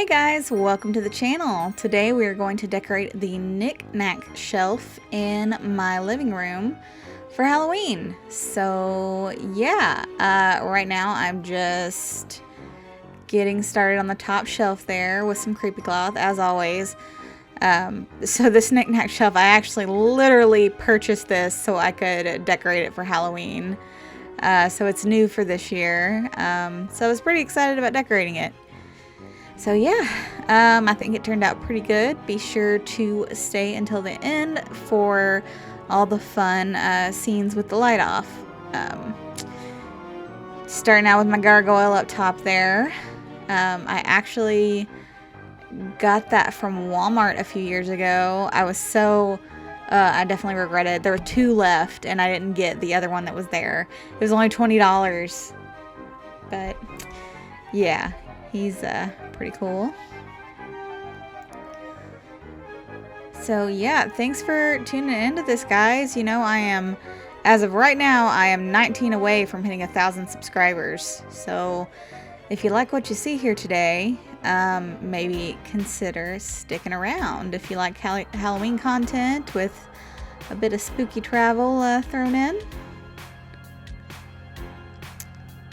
Guys, welcome to the channel. Today we are going to decorate the knick-knack shelf in my living room for Halloween. So yeah, right now I'm just getting started on the top shelf there with some creepy cloth as always. So this knick-knack shelf, I actually literally purchased this so I could decorate it for Halloween. So it's new for this year. So I was pretty excited about decorating it. So yeah, I think it turned out pretty good. Be sure to stay until the end for all the fun scenes with the light off. Starting out with my gargoyle up top there. I actually got that from Walmart a few years ago. I was so, I definitely regret it. There were two left and I didn't get the other one that was there. It was only $20. But yeah, he's pretty cool. So yeah, thanks for tuning into this, guys. You know, as of right now, I am 19 away from hitting 1,000 subscribers. So if you like what you see here today, maybe consider sticking around. If you like Halloween content with a bit of spooky travel thrown in.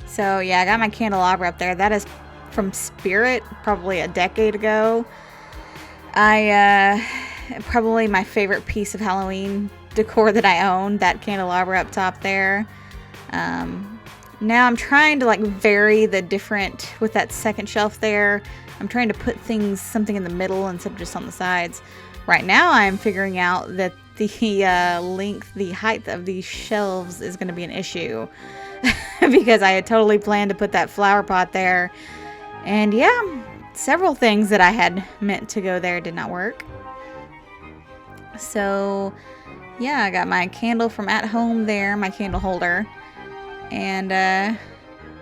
So yeah, I got my candelabra up there. That is from Spirit, probably a decade ago. Probably my favorite piece of Halloween decor that I own, that candelabra up top there. Now I'm trying to like vary the different with that second shelf there. I'm trying to put something in the middle instead of just on the sides. Right now I'm figuring out that the height of these shelves is going to be an issue because I had totally planned to put that flower pot there. And yeah, several things that I had meant to go there did not work. So yeah, I got my candle from at home there, my candle holder. And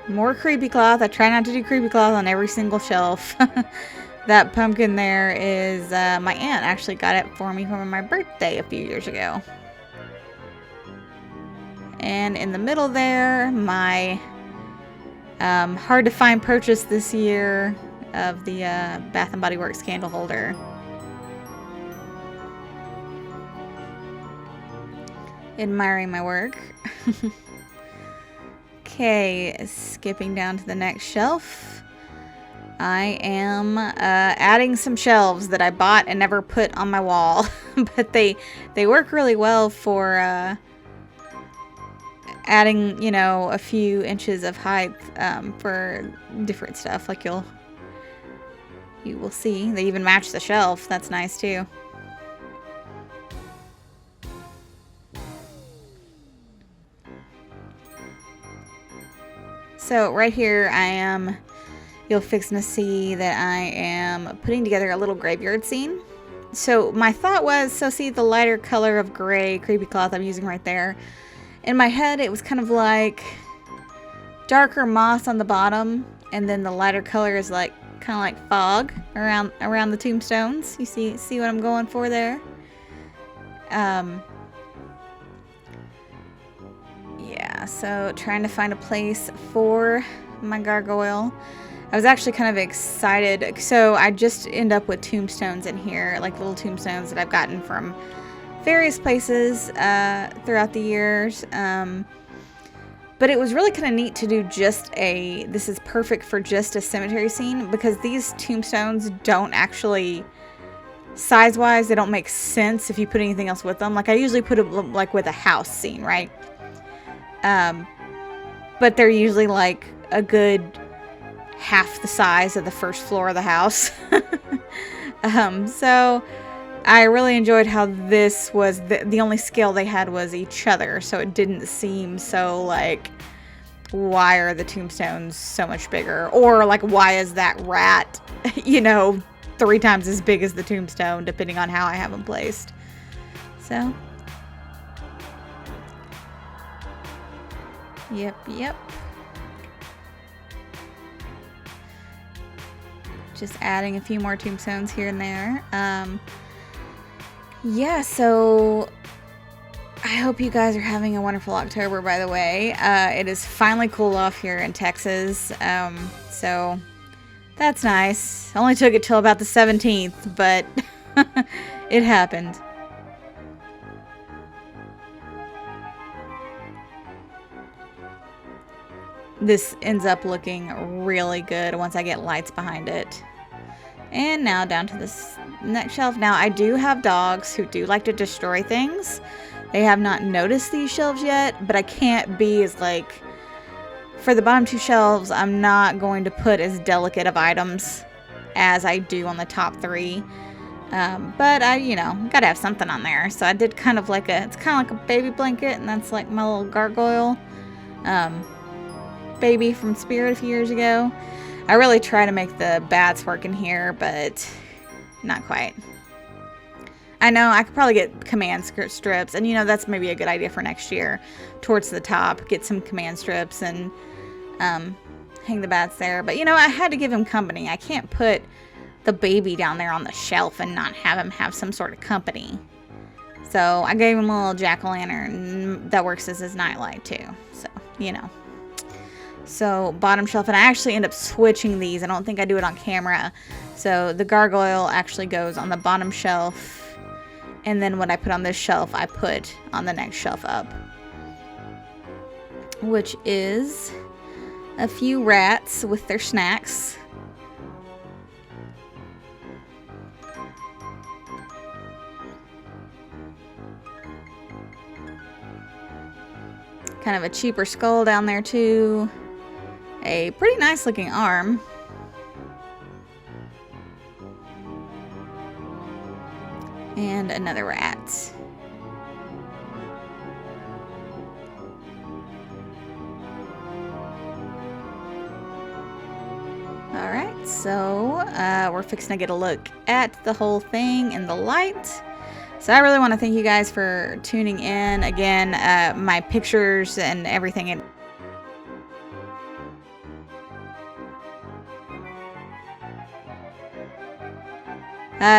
more creepy cloth. I try not to do creepy cloth on every single shelf. That pumpkin there is, my aunt actually got it for me for my birthday a few years ago. And in the middle there, my hard to find purchase this year of the Bath & Body Works candle holder. Admiring my work. Okay, skipping down to the next shelf. I am adding some shelves that I bought and never put on my wall. But they work really well for adding, you know, a few inches of height for different stuff. Like you will see. They even match the shelf. That's nice too. So right here you'll fixing to see that I am putting together a little graveyard scene. So my thought was, see the lighter color of gray creepy cloth I'm using right there. In my head, it was kind of like darker moss on the bottom, and then the lighter color is like kind of like fog around the tombstones. You see what I'm going for there? Yeah, so trying to find a place for my gargoyle. I was actually kind of excited. So I just end up with tombstones in here, like little tombstones that I've gotten from various places throughout the years. But it was really kind of neat to do this is perfect for just a cemetery scene, because these tombstones don't actually, size-wise, they don't make sense if you put anything else with them. Like I usually put it like with a house scene, right? But they're usually like a good half the size of the first floor of the house. So I really enjoyed how this was the only scale they had was each other, so it didn't seem so like, why are the tombstones so much bigger, or like why is that rat, you know, 3 times as big as the tombstone, depending on how I have them placed. So yep. Just adding a few more tombstones here and there. Yeah, so I hope you guys are having a wonderful October, by the way. It is finally cool off here in Texas. So That's nice. Only took it till about the 17th, but it happened. This ends up looking really good once I get lights behind it. And now down to this next shelf. Now I do have dogs who do like to destroy things. They have not noticed these shelves yet, but I can't be as like, for the bottom two shelves, I'm not going to put as delicate of items as I do on the top three. But I, you know, gotta have something on there. So I did kind of like it's kind of like a baby blanket, and that's like my little gargoyle. Baby from Spirit a few years ago. I really try to make the bats work in here, but not quite. I know I could probably get command strips, and you know, that's maybe a good idea for next year. Towards the top, get some command strips and hang the bats there. But you know, I had to give him company. I can't put the baby down there on the shelf and not have him have some sort of company. So I gave him a little jack-o'-lantern that works as his nightlight too. So, you know. So bottom shelf, and I actually end up switching these. I don't think I do it on camera. So the gargoyle actually goes on the bottom shelf, and then what I put on this shelf, I put on the next shelf up, which is a few rats with their snacks. Kind of a cheaper skull down there too. A pretty nice looking arm. And another rat. Alright, so we're fixing to get a look at the whole thing in the light. So I really want to thank you guys for tuning in. Again, my pictures and everything.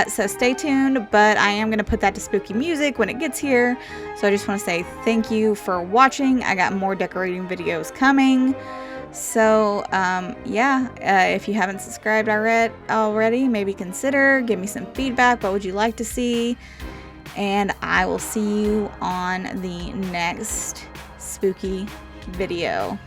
So stay tuned, but I am going to put that to spooky music when it gets here. So I just want to say thank you for watching. I got more decorating videos coming. So, yeah, if you haven't subscribed already, maybe consider. Give me some feedback. What would you like to see? And I will see you on the next spooky video.